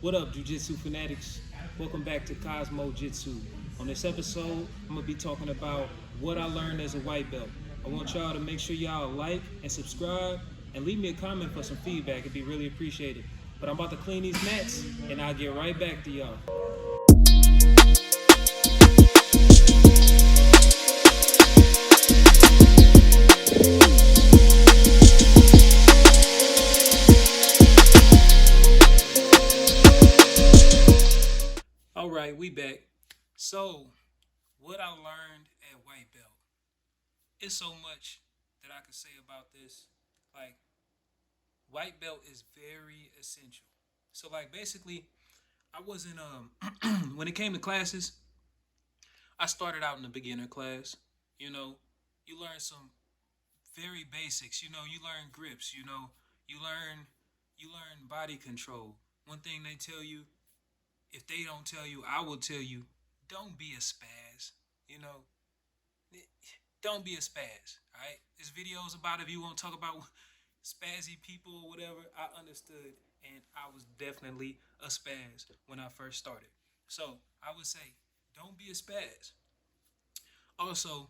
What up, Jiu Jitsu fanatics? Welcome back to Cosmo Jitsu. On this episode, I'm gonna be talking about what I learned as a white belt. I want y'all to make sure y'all like and subscribe and leave me a comment for some feedback. It'd be really appreciated. But I'm about to clean these mats and I'll get right back to y'all. All right, we back. So, what I learned at white belt. It's so much that I could say about this. Like, white belt is very essential. So, like, basically, I wasn't when it came to classes, I started out in the beginner class. You know, you learn some very basics. You learn grips. You learn you learn body control. One thing they tell you, if they don't tell you, I will tell you, don't be a spaz. You know, don't be a spaz. All right, this video is about if you want to talk about spazzy people or whatever. I understood, and I was definitely a spaz when I first started. So I would say, don't be a spaz. Also,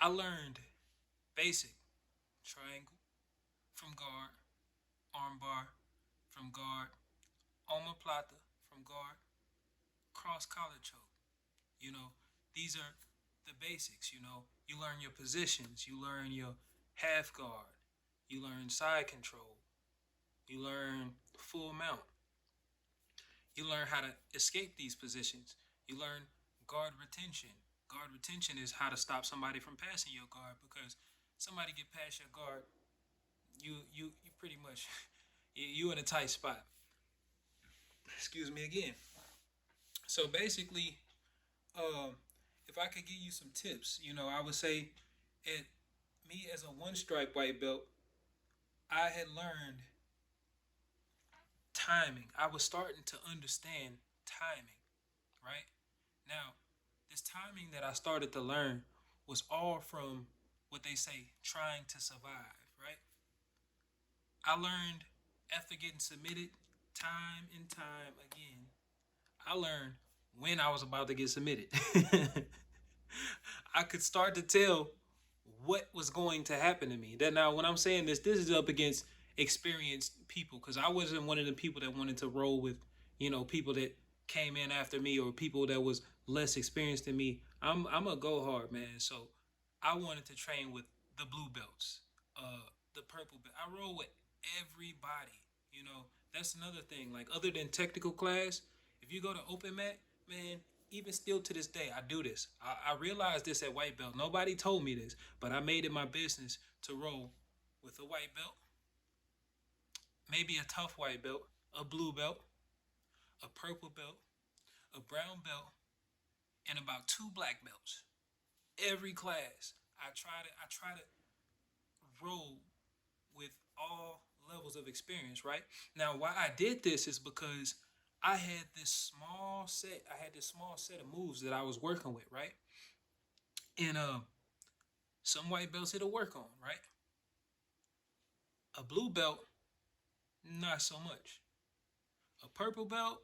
I learned basic triangle from guard, armbar from guard, omoplata from guard, cross collar choke. You know, these are the basics. You learn your positions, you learn your half guard, you learn side control, you learn full mount, you learn how to escape these positions, you learn guard retention. Guard retention is how to stop somebody from passing your guard because somebody get past your guard, you pretty much you in a tight spot. Excuse me again. So basically, um, if I could give you some tips, I would say, it me as a one stripe white belt, I had learned timing. I was starting to understand timing, right? Now, this timing that I started to learn was all from what they say, trying to survive, right? I learned after getting submitted time and time again, I learned when I was about to get submitted. I could start to tell what was going to happen to me. That now, when I'm saying this is up against experienced people because I wasn't one of the people that wanted to roll with, people that came in after me or people that was less experienced than me. I'm a go hard man, so I wanted to train with the blue belts, the purple belt. I roll with everybody. That's another thing. Like other than technical class, if you go to open mat, man, even still to this day, I do this. I realized this at white belt. Nobody told me this, but I made it my business to roll with a white belt, maybe a tough white belt, a blue belt, a purple belt, a brown belt, and about two black belts. Every class, I try to roll with all levels of experience, right? Now, why I did this is because I had this small set of moves that I was working with, right? And some white belts it'll work on, right? A blue belt, not so much. A purple belt,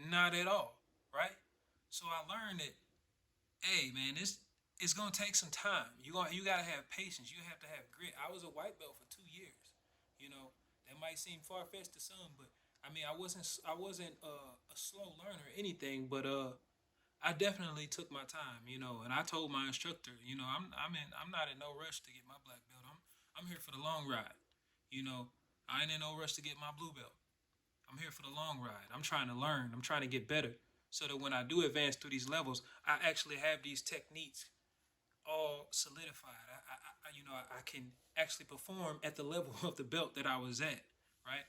not at all, right? So I learned that, hey man, it's gonna take some time. You gotta have patience. You have to have grit. I was a white belt for 2 years. You know that might seem far fetched to some, but I mean I wasn't a slow learner or anything, but I definitely took my time. And I told my instructor, I'm not in no rush to get my black belt. I'm here for the long ride. You know, I ain't in no rush to get my blue belt. I'm here for the long ride. I'm trying to learn. I'm trying to get better so that when I do advance through these levels, I actually have these techniques all solidified. I can actually perform at the level of the belt that I was at, right?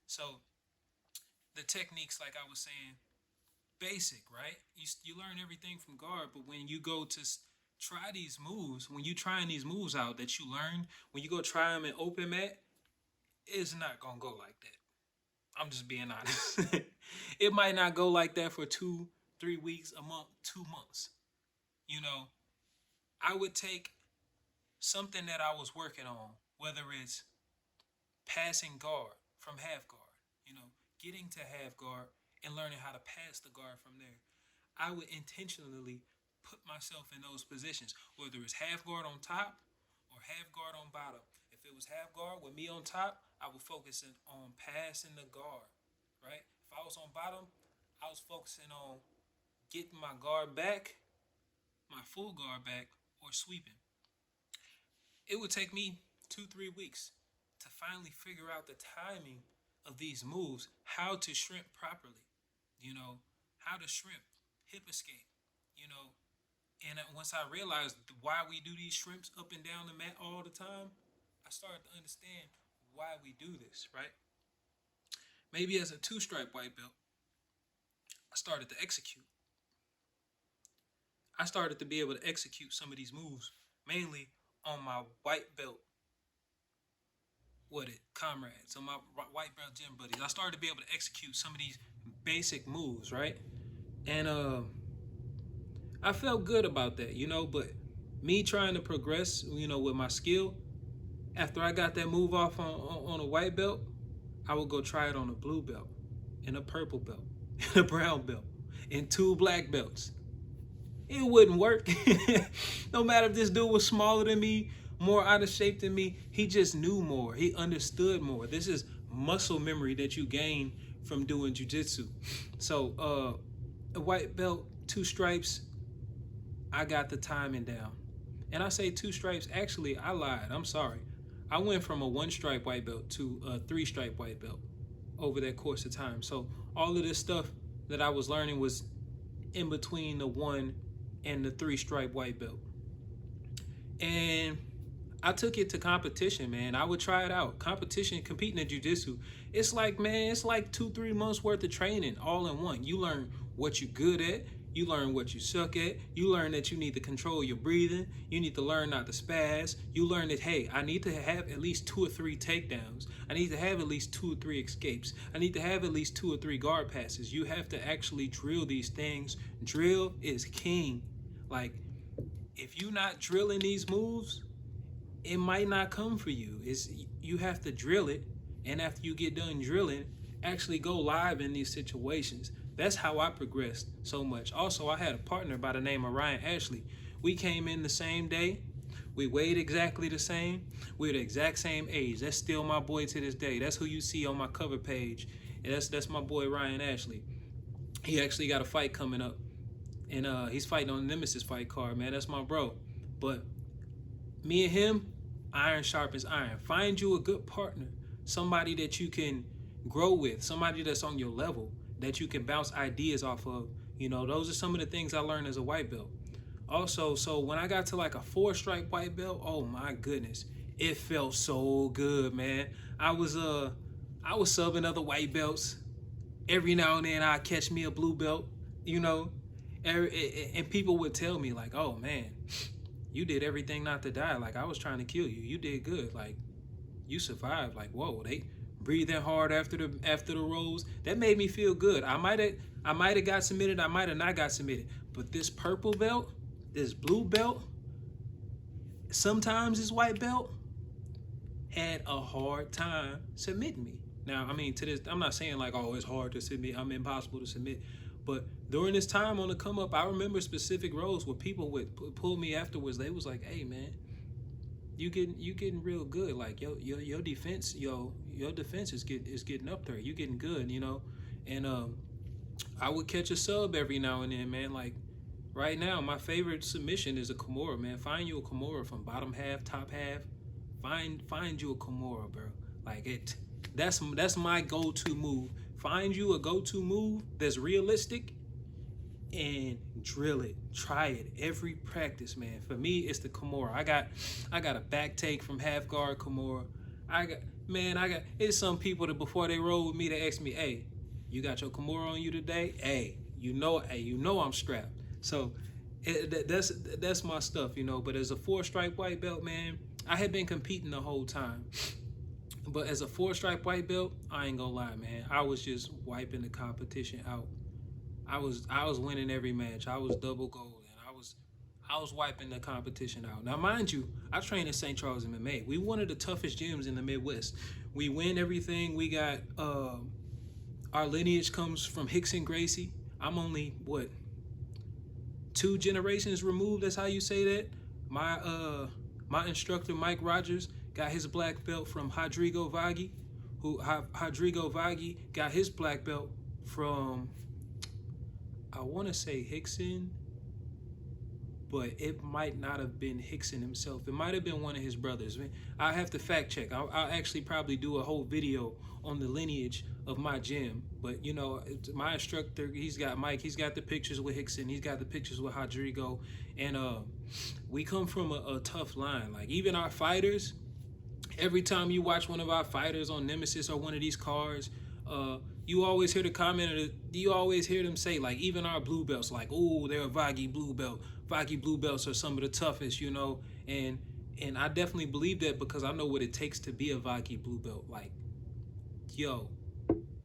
So the techniques, like I was saying, basic, right? You learn everything from guard, but when you go to try these moves, when you trying these moves out that you learned, when you go try them in open mat, it's not gonna go like that. I'm just being honest. It might not go like that for 2, 3 weeks, a month, 2 months. You know, I would take something that I was working on, whether it's passing guard from half guard, you know, getting to half guard and learning how to pass the guard from there. I would intentionally put myself in those positions, whether it's half guard on top or half guard on bottom. If it was half guard with me on top, I would focus on passing the guard, right? If I was on bottom, I was focusing on getting my guard back, my full guard back, or sweeping. It would take me 2, 3 weeks to finally figure out the timing of these moves, how to shrimp properly, you know, how to shrimp, hip escape, you know. And once I realized why we do these shrimps up and down the mat all the time, I started to understand why we do this, right? Maybe as a two-stripe white belt, I started to execute. I started to be able to execute some of these moves, mainly on my white belt, comrades, on my white belt gym buddies. I started to be able to execute some of these basic moves, right? And I felt good about that, but me trying to progress, with my skill, after I got that move off on a white belt, I would go try it on a blue belt, and a purple belt, and a brown belt, and 2 black belts. It wouldn't work. No matter if this dude was smaller than me, more out of shape than me, he just knew more. He understood more. This is muscle memory that you gain from doing jiu-jitsu. So a white belt, 2 stripes, I got the timing down. And I say 2 stripes, actually, I lied. I'm sorry. I went from a 1-stripe white belt to a 3-stripe white belt over that course of time. So all of this stuff that I was learning was in between the 1 and the 3-stripe white belt. And I took it to competition, man. I would try it out. Competition, competing in jiu-jitsu. It's like 2-3 months worth of training all in one. You learn what you're good at. You learn what you suck at. You learn that you need to control your breathing. You need to learn not to spaz. You learn that, hey, I need to have at least 2 or 3 takedowns. I need to have at least 2 or 3 escapes. I need to have at least 2 or 3 guard passes. You have to actually drill these things. Drill is king. Like, if you're not drilling these moves, it might not come for you. You have to drill it, and after you get done drilling, actually go live in these situations. That's how I progressed so much. Also, I had a partner by the name of Ryan Ashley. We came in the same day. We weighed exactly the same. We're the exact same age. That's still my boy to this day. That's who you see on my cover page. And that's my boy Ryan Ashley. He actually got a fight coming up, and he's fighting on the Nemesis fight card, man. That's my bro. But me and him, iron sharpens iron. Find you a good partner, somebody that you can grow with, somebody that's on your level, that you can bounce ideas off of. Those are some of the things I learned as a white belt. Also, so when I got to like a 4-stripe white belt, oh my goodness, it felt so good, man. I was subbing other white belts. Every now and then I'd catch me a blue belt, and people would tell me like, oh man, you did everything not to die. Like, I was trying to kill you. You did good. Like, you survived. Like, whoa, they breathing hard after the rolls. That made me feel good. I might have got submitted. I might have not got submitted. But this purple belt, this blue belt, sometimes this white belt had a hard time submitting me. Now, I mean, to this, I'm not saying like, oh, it's hard to submit. I'm impossible to submit. But during this time on the come up, I remember specific roles where people would pull me afterwards. They was like, hey man, you getting real good. Like your defense, your defense is getting up there. You getting good, And I would catch a sub every now and then, man. Like right now, my favorite submission is a Kimura, man. Find you a Kimura from bottom half, top half. Find you a Kimura, bro. Like it. That's my go-to move. Find you a go-to move that's realistic and drill it. Try it every practice, man. For me, it's the Kimura. I got a back take from half guard Kimura. It's some people that before they roll with me, they ask me, hey, you got your Kimura on you today? Hey, you know I'm strapped. So that's my stuff, But as a 4-stripe white belt, man, I had been competing the whole time. But as a 4-stripe white belt, I ain't gonna lie, man. I was just wiping the competition out. I was winning every match. I was double gold, and I was wiping the competition out. Now, mind you, I trained at St. Charles MMA. We one of the toughest gyms in the Midwest. We win everything. We got Our lineage comes from Hickson Gracie. I'm only what, 2 generations removed. That's how you say that. My instructor Mike Rogers got his black belt from Rodrigo Vaghi, who Rodrigo Vaghi got his black belt from, I want to say Hickson, but it might not have been Hickson himself. It might have been one of his brothers. I have to fact check. I'll actually probably do a whole video on the lineage of my gym. But you know, my instructor, he's got Mike. He's got the pictures with Hickson. He's got the pictures with Rodrigo, and we come from a tough line. Like even our fighters. Every time you watch one of our fighters on Nemesis or one of these cards, you always hear the comment, you always hear them say, like, even our blue belts, like, oh, they're a Vaghi blue belt. Vaghi blue belts are some of the toughest, you know, and I definitely believe that because I know what it takes to be a Vaghi blue belt. Like, yo,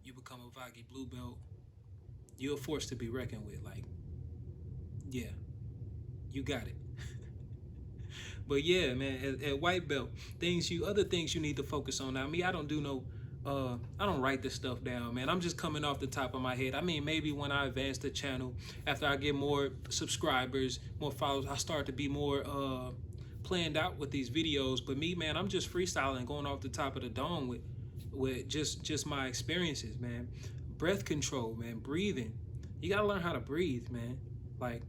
you become a Vaghi blue belt, you're a force to be reckoned with. Like, yeah, you got it. But yeah, man, at white belt, other things you need to focus on. Now, me, I don't do no, I don't write this stuff down, man. I'm just coming off the top of my head. I mean, maybe when I advance the channel, after I get more subscribers, more followers, I start to be more planned out with these videos. But me, man, I'm just freestyling, going off the top of the dome with just my experiences, man. Breath control, man, breathing. You gotta learn how to breathe, man. Like,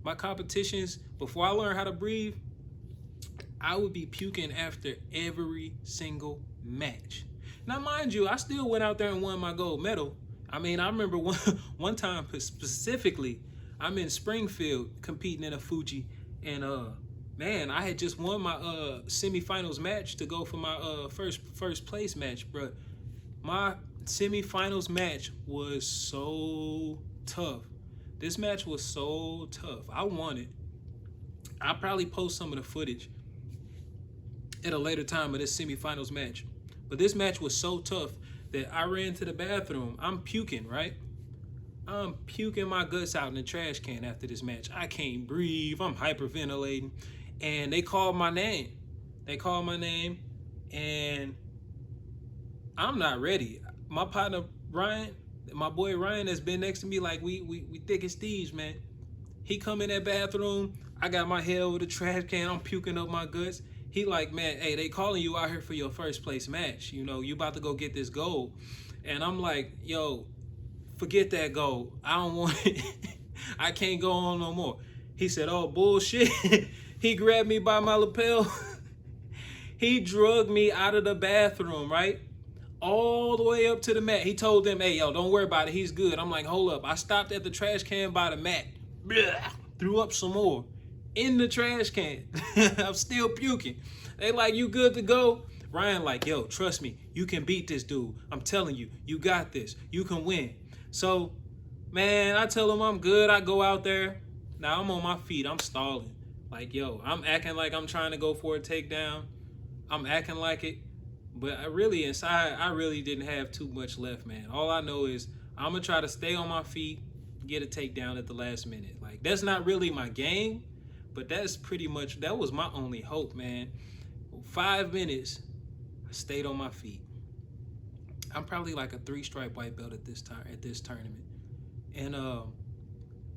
my competitions, before I learned how to breathe, I would be puking after every single match. Now, mind you, I still went out there and won my gold medal. I mean, I remember one time specifically, I'm in Springfield competing in a Fuji, and man, I had just won my semifinals match to go for my first place match, bro. My semifinals match was so tough. This match was so tough. I won it. I'll probably post some of the footage at a later time of this semifinals match. But this match was so tough that I ran to the bathroom. I'm puking, right? I'm puking my guts out in the trash can after this match. I can't breathe. I'm hyperventilating. And they called my name. They called my name, and I'm not ready. My partner, Ryan, my boy Ryan, that's been next to me, like we thick as thieves, man. He come in that bathroom. I got my head over the trash can. I'm puking up my guts. He like, man, hey, they calling you out here for your first place match. You know, you about to go get this gold. And I'm like, yo, forget that gold. I don't want it. I can't go on no more. He said, oh, bullshit. He grabbed me by my lapel. He drugged me out of the bathroom, right? All the way up to the mat. He told them, hey, yo, don't worry about it. He's good. I'm like, hold up. I stopped at the trash can by the mat. Blah, threw up some more in the trash can. I'm still puking. They like, you good to go? Ryan like, yo, trust me. You can beat this dude. I'm telling you. You got this. You can win. So, man, I tell him I'm good. I go out there. Now I'm on my feet. I'm stalling. Like, yo, I'm acting like I'm trying to go for a takedown. I'm acting like it. But I really, inside, I really didn't have too much left, man. All I know is I'm going to try to stay on my feet, get a takedown at the last minute. Like, that's not really my game, but that's pretty much, that was my only hope, man. 5 minutes, I stayed on my feet. I'm probably like a 3-stripe white belt at this time, at this tournament. And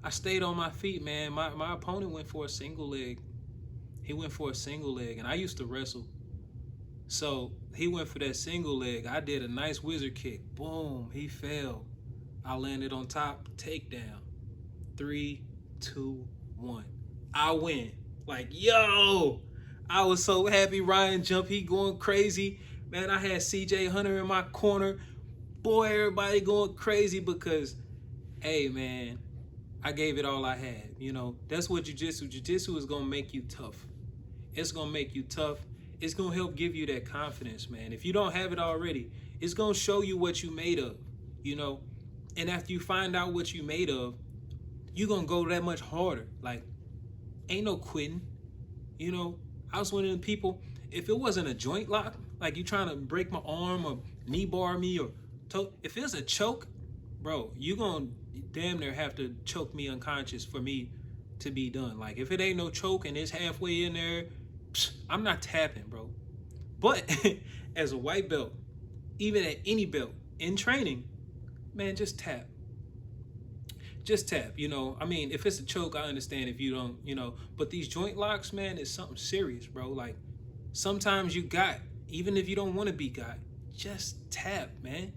I stayed on my feet, man. My opponent went for a single leg. He went for a single leg, and I used to wrestle. So he went for that single leg. I did a nice wizard kick. Boom, he fell. I landed on top, takedown. 3, 2, 1. I win. Like, yo, I was so happy. Ryan jumped, he going crazy. Man, I had CJ Hunter in my corner. Boy, everybody going crazy because, hey, man, I gave it all I had. You know, that's what jiu-jitsu. Jiu-jitsu is going to make you tough. It's going to make you tough. It's going to help give you that confidence, man. If you don't have it already, it's going to show you what you made of, you know. And after you find out what you made of, you're going to go that much harder. Like, ain't no quitting. You know, I was one of the people, if it wasn't a joint lock, like you trying to break my arm or knee bar me or toe, if it's a choke, bro, you going to damn near have to choke me unconscious for me to be done. Like, if it ain't no choke and it's halfway in there, I'm not tapping, bro. But as a white belt, even at any belt, in training, man, just tap. Just tap. I mean, if it's a choke, I understand if you don't, but these joint locks, man, is something serious, bro. Like, sometimes you got, even if you don't want to be got, just tap, man.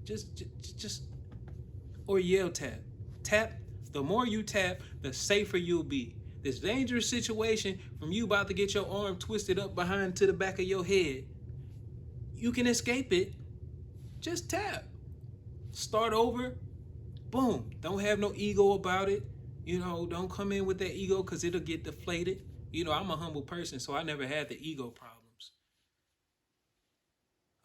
Just, or yell tap. Tap. The more you tap, the safer you'll be. This dangerous situation from you about to get your arm twisted up behind to the back of your head, you can escape it. Just tap. Start over. Boom. Don't have no ego about it. Don't come in with that ego because it'll get deflated. I'm a humble person, so I never had the ego problems.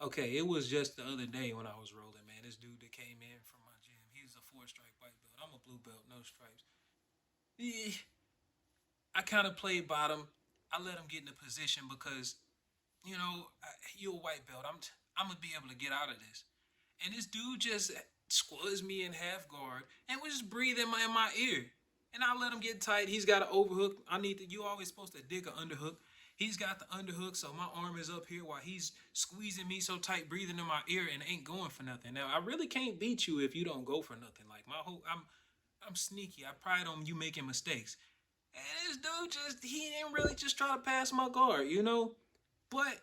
Okay, it was just the other day when I was rolling, man. This dude that came in from my gym, he's a 4 stripe white belt. I'm a blue belt, no stripes. I kind of played bottom. I let him get in a position because, you're a white belt. I'm gonna be able to get out of this. And this dude just squads me in half guard and was just breathing in my ear. And I let him get tight. He's got an overhook. You always supposed to dig an underhook. He's got the underhook, so my arm is up here while he's squeezing me so tight, breathing in my ear, and ain't going for nothing. Now I really can't beat you if you don't go for nothing. Like I'm sneaky. I pride on you making mistakes. And this dude he didn't really just try to pass my guard. But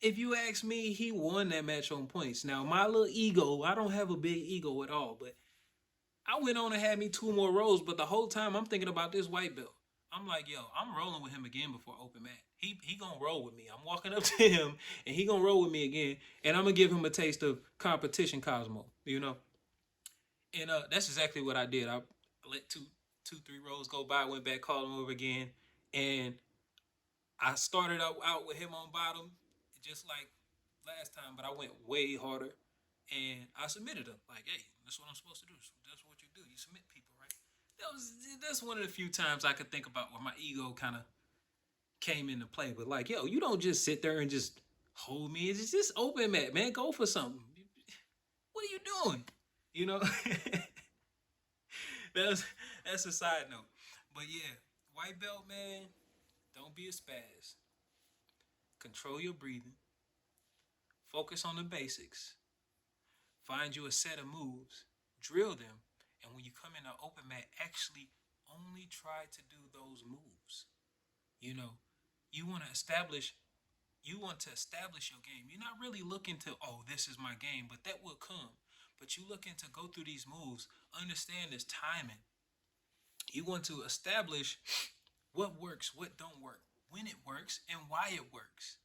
if you ask me, he won that match on points. Now, my little ego, I don't have a big ego at all, but I went on and had me 2 more rolls, but the whole time I'm thinking about this white belt. I'm like, yo, I'm rolling with him again before open mat. He gonna roll with me. I'm walking up to him and he gonna roll with me again, and I'm gonna give him a taste of competition Cosmo. And that's exactly what I did. I let 3 rolls go by, went back, called him over again, and I started out with him on bottom, just like last time, but I went way harder, and I submitted him. Like, hey, that's what I'm supposed to do. That's what you do. You submit people, right? That's one of the few times I could think about where my ego kind of came into play. But like, yo, you don't just sit there and just hold me. It's just open mat, man. Go for something. What are you doing? You know, that's that's a side note. But yeah, white belt, man. Don't be a spaz. Control your breathing. Focus on the basics. Find you a set of moves. Drill them. And when you come in an open mat, actually only try to do those moves. You know, you want to establish your game. You're not really looking to, oh, this is my game, but that will come. But you looking to go through these moves, understand this timing. You want to establish what works, what don't work, when it works, and why it works.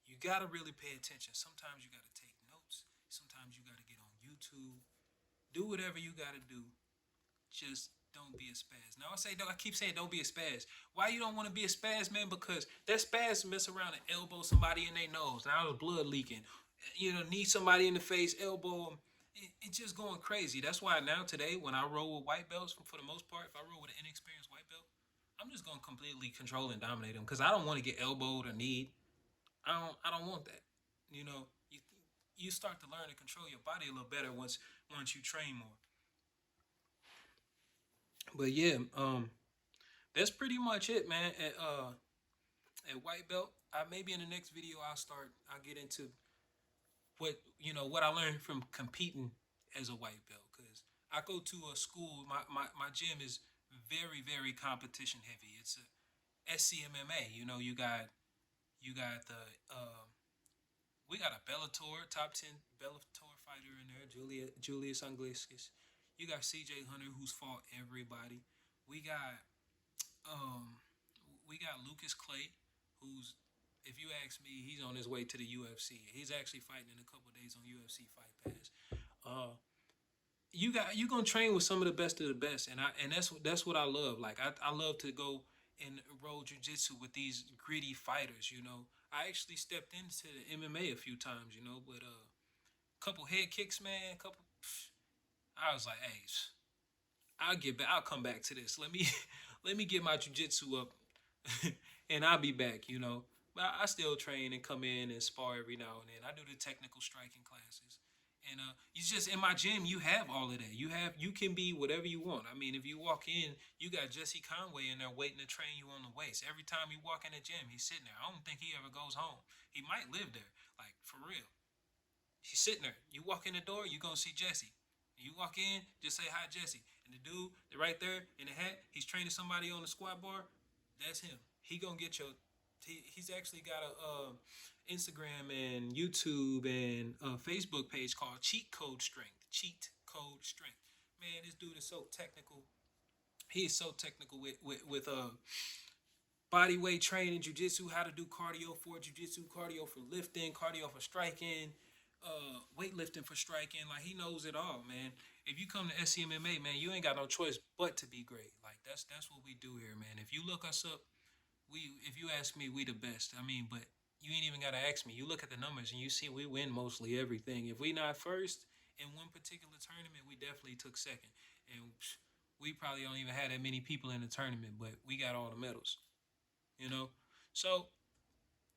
You gotta really pay attention. Sometimes you gotta take notes. Sometimes you gotta get on YouTube. Do whatever you gotta do. Just don't be a spaz. Now I keep saying don't be a spaz. Why you don't want to be a spaz, man? Because that spaz mess around and elbow somebody in their nose. Now the blood leaking. Knee somebody in the face, elbow them. It's just going crazy. That's why now today, when I roll with white belts, for the most part, if I roll with an inexperienced white belt, I'm just gonna completely control and dominate them because I don't want to get elbowed or kneed. I don't want that. You start to learn to control your body a little better once you train more. But yeah, that's pretty much it, man. At white belt, maybe in the next video I'll get into what I learned from competing as a white belt because I go to a school. My gym is very very competition heavy. It's a SCMMA. You got the we got a Bellator top 10 Bellator fighter in there, Julius Angliskis. You got CJ Hunter who's fought everybody. We got um we got Lucas Clay, who's, if you ask me, he's on his way to the UFC. He's actually fighting in a couple of days on UFC Fight Pass. Uh, you gonna train with some of the best of the best, and that's what I love. Like I love to go and roll jiu-jitsu with these gritty fighters. I actually stepped into the MMA a few times. But couple head kicks, man. I was like, hey, I'll get back. I'll come back to this. Let me let me get my jiu-jitsu up, and I'll be back. But I still train and come in and spar every now and then. I do the technical striking classes, and you just in my gym. You have all of that. You can be whatever you want. I mean, if you walk in, you got Jesse Conway in there waiting to train you on the waist. Every time you walk in the gym, he's sitting there. I don't think he ever goes home. He might live there, like for real. He's sitting there. You walk in the door, you gonna see Jesse. You walk in, just say hi, Jesse. And the dude right there in the hat, he's training somebody on the squat bar. That's him. He gonna get your. He's actually got a Instagram and YouTube and Facebook page called Cheat Code Strength. Cheat Code Strength. Man, this dude is so technical. He is so technical with body weight training, jujitsu, how to do cardio for jujitsu, cardio for lifting, cardio for striking, weightlifting for striking. Like he knows it all, man. If you come to SCMMA, man, you ain't got no choice but to be great. Like that's what we do here, man. If you look us up, if you ask me, we the best. I mean, but you ain't even gotta ask me. You look at the numbers and you see we win mostly everything. If we not first in one particular tournament, we definitely took second. And we probably don't even have that many people in the tournament, but we got all the medals. You know, so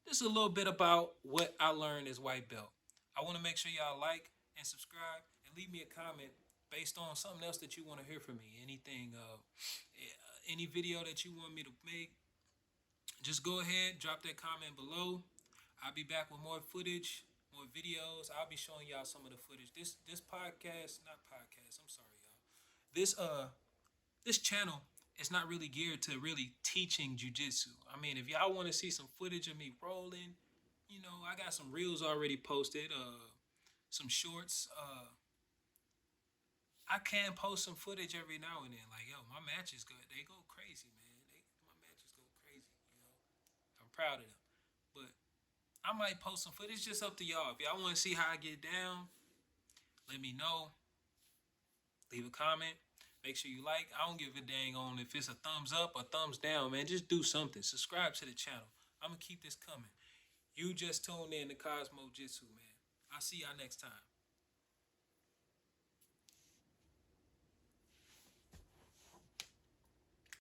this is a little bit about what I learned as white belt. I want to make sure y'all like and subscribe and leave me a comment based on something else that you want to hear from me. Anything, any video that you want me to make, just go ahead, drop that comment below. I'll be back with more footage, more videos. I'll be showing y'all some of the footage. This podcast, not podcast. I'm sorry, y'all. This channel is not really geared to really teaching jujitsu. I mean, if y'all want to see some footage of me rolling, I got some reels already posted. Some shorts. I can post some footage every now and then. Like, yo, my matches go, they go crazy, man. My matches go crazy. I'm proud of them. But I might post some footage. It's just up to y'all. If y'all want to see how I get down, let me know. Leave a comment. Make sure you like. I don't give a dang on if it's a thumbs up or thumbs down, man. Just do something. Subscribe to the channel. I'm going to keep this coming. You just tuned in to Cosmo Jitsu, man. I'll see y'all next time.